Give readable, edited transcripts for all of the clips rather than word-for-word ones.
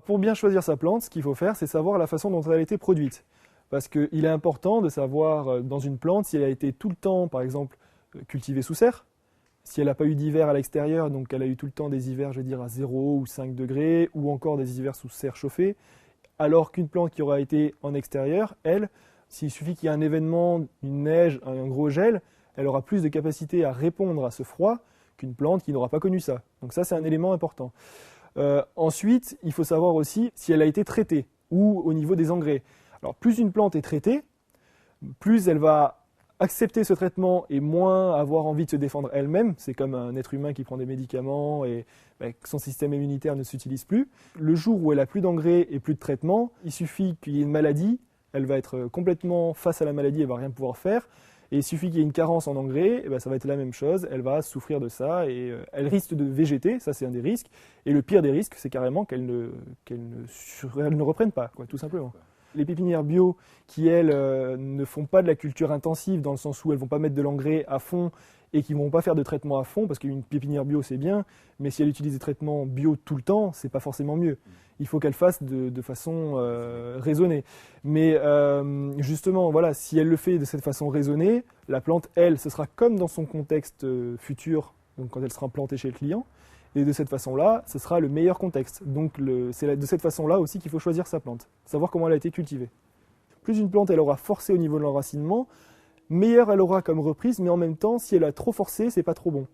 Pour bien choisir sa plante, ce qu'il faut faire, c'est savoir la façon dont elle a été produite. Parce qu'il est important de savoir dans une plante si elle a été tout le temps, par exemple, cultivée sous serre, si elle n'a pas eu d'hiver à l'extérieur, donc elle a eu tout le temps des hivers, je veux dire, à 0 ou 5 degrés, ou encore des hivers sous serre chauffée, alors qu'une plante qui aura été en extérieur, elle, s'il suffit qu'il y ait un événement, une neige, un gros gel, elle aura plus de capacité à répondre à ce froid qu'une plante qui n'aura pas connu ça. Donc ça, c'est un élément important. Ensuite, il faut savoir aussi si elle a été traitée ou au niveau des engrais. Alors, plus une plante est traitée, plus elle va accepter ce traitement et moins avoir envie de se défendre elle-même. C'est comme un être humain qui prend des médicaments et son système immunitaire ne s'utilise plus. Le jour où elle a plus d'engrais et plus de traitement, il suffit qu'il y ait une maladie, elle va être complètement face à la maladie, elle va rien pouvoir faire. Et il suffit qu'il y ait une carence en engrais, et ça va être la même chose, elle va souffrir de ça et elle risque de végéter, ça c'est un des risques. Et le pire des risques, c'est carrément qu'elle ne reprenne pas, quoi, tout simplement. Les pépinières bio qui, elles, ne font pas de la culture intensive dans le sens où elles ne vont pas mettre de l'engrais à fond et qui ne vont pas faire de traitement à fond, parce qu'une pépinière bio c'est bien, mais si elle utilise des traitements bio tout le temps, c'est pas forcément mieux. Il faut qu'elle fasse de façon raisonnée. Mais justement, voilà, si elle le fait de cette façon raisonnée, la plante, elle, ce sera comme dans son contexte futur, donc quand elle sera plantée chez le client, et de cette façon-là, ce sera le meilleur contexte. Donc c'est de cette façon-là aussi qu'il faut choisir sa plante, savoir comment elle a été cultivée. Plus une plante elle aura forcé au niveau de l'enracinement, meilleure elle aura comme reprise, mais en même temps, si elle a trop forcé, c'est pas trop bon.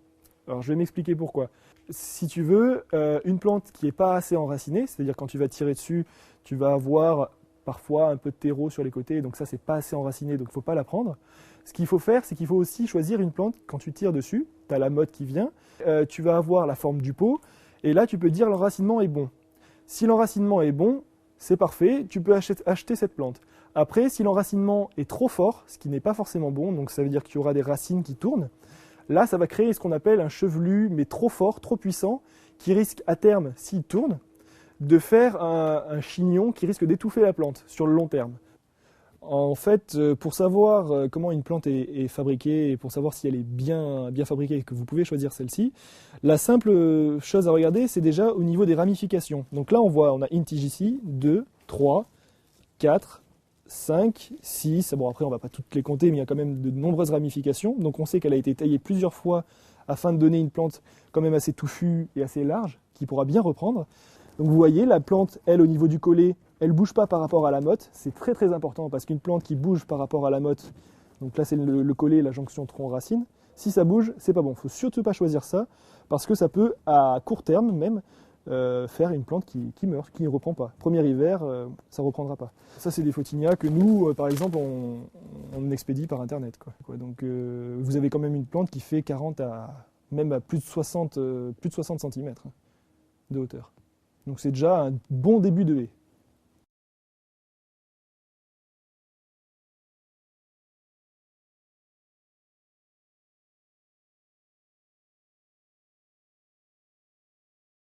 Alors je vais m'expliquer pourquoi. Si tu veux, une plante qui n'est pas assez enracinée, c'est-à-dire quand tu vas tirer dessus, tu vas avoir parfois un peu de terreau sur les côtés, donc ça c'est pas assez enraciné, donc il ne faut pas la prendre. Ce qu'il faut faire, c'est qu'il faut aussi choisir une plante, quand tu tires dessus, tu as la motte qui vient, tu vas avoir la forme du pot, et là tu peux dire l'enracinement est bon. Si l'enracinement est bon, c'est parfait, tu peux acheter cette plante. Après, si l'enracinement est trop fort, ce qui n'est pas forcément bon, donc ça veut dire qu'il y aura des racines qui tournent, là ça va créer ce qu'on appelle un chevelu, mais trop fort, trop puissant, qui risque à terme, s'il tourne, de faire un chignon qui risque d'étouffer la plante sur le long terme. En fait, pour savoir comment une plante est fabriquée et pour savoir si elle est bien fabriquée et que vous pouvez choisir celle-ci, la simple chose à regarder, c'est déjà au niveau des ramifications. Donc là, on a une tige ici, 2, 3, 4, 5, 6. Bon, après, on ne va pas toutes les compter, mais il y a quand même de nombreuses ramifications. Donc on sait qu'elle a été taillée plusieurs fois afin de donner une plante quand même assez touffue et assez large, qui pourra bien reprendre. Donc vous voyez, la plante, elle, au niveau du collet, elle ne bouge pas par rapport à la motte. C'est très très important parce qu'une plante qui bouge par rapport à la motte, donc là c'est le collet, la jonction tronc-racine, si ça bouge, c'est pas bon. Il ne faut surtout pas choisir ça parce que ça peut, à court terme même, faire une plante qui meurt, qui ne reprend pas. Premier hiver, ça ne reprendra pas. Ça, c'est des Photinia que nous, par exemple, on expédie par Internet, quoi. Donc vous avez quand même une plante qui fait 40 même à plus de 60 cm de hauteur. Donc c'est déjà un bon début de haie.